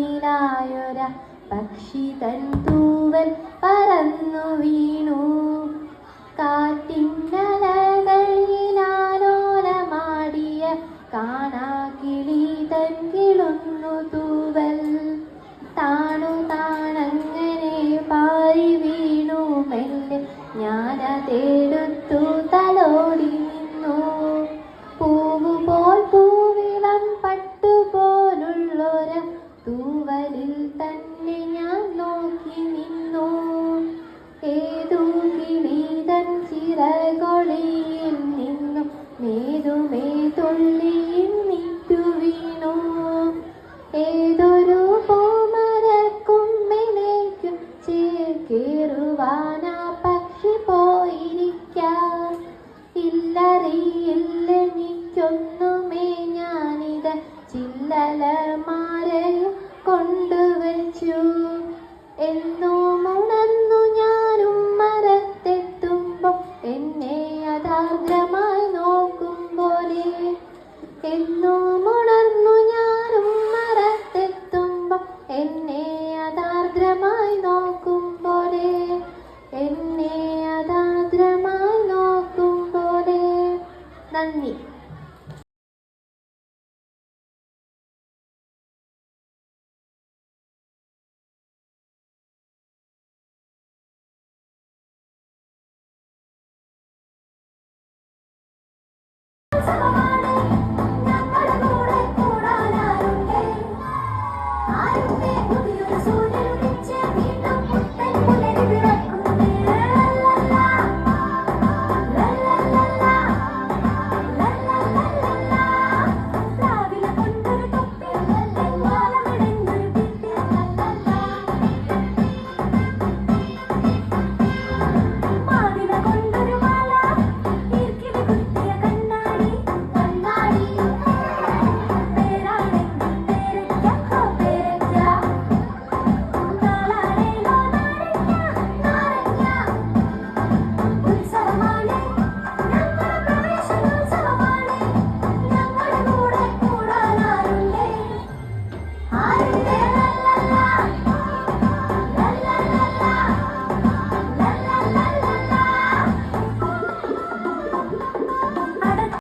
മുന്നിലായൊര പക്ഷി തൻ തൂവൽ പറന്നു വീണു. കാറ്റിന്നലകളിലാലോലമാടിയ കാണാകിളി തൻ കിളുന്നു തൂവൽ. താണു താണങ്ങനെ പാറി വീണു മെല്ലെ ഞാനതെടുത്തു തലോടി നിന്നു. പൂവുപോൽ പൂവിളം പട്ടുപോലുള്ളൊര തൂവലിൽ തന്നെ ഞാൻ നോക്കി നിന്നു. ഏതു കിളിതൻ ചിറകൊളിയിൽ നിന്നും മേതുമേതുള്ളിയിൽ നിറ്റു വീണു. ഏതൊരു പൂമരക്കൊമ്പിലേക്കു ചേക്കേറുവാനാ പക്ഷി പോയിരിക്കാം. ഇല്ലറിയില്ലെനിക്കൊന്നുമേ ഞാനിത ചില്ലലമാരയിൽ കൊണ്ടുവച്ചു. എന്നും ഉണർന്നു ഞാനും മരത്തെത്തുമ്പോൾ എന്നെ അതാർദ്രമായി നോക്കും പോലെ. എന്നും ഉണർന്നു ഞാനും മരത്തെത്തുമ്പോൾ എന്നെ അതാർദ്രമായി നോക്കും പോലെ. എന്നെ അതാർദ്രമായി നോക്കും പോലെ. നന്ദി.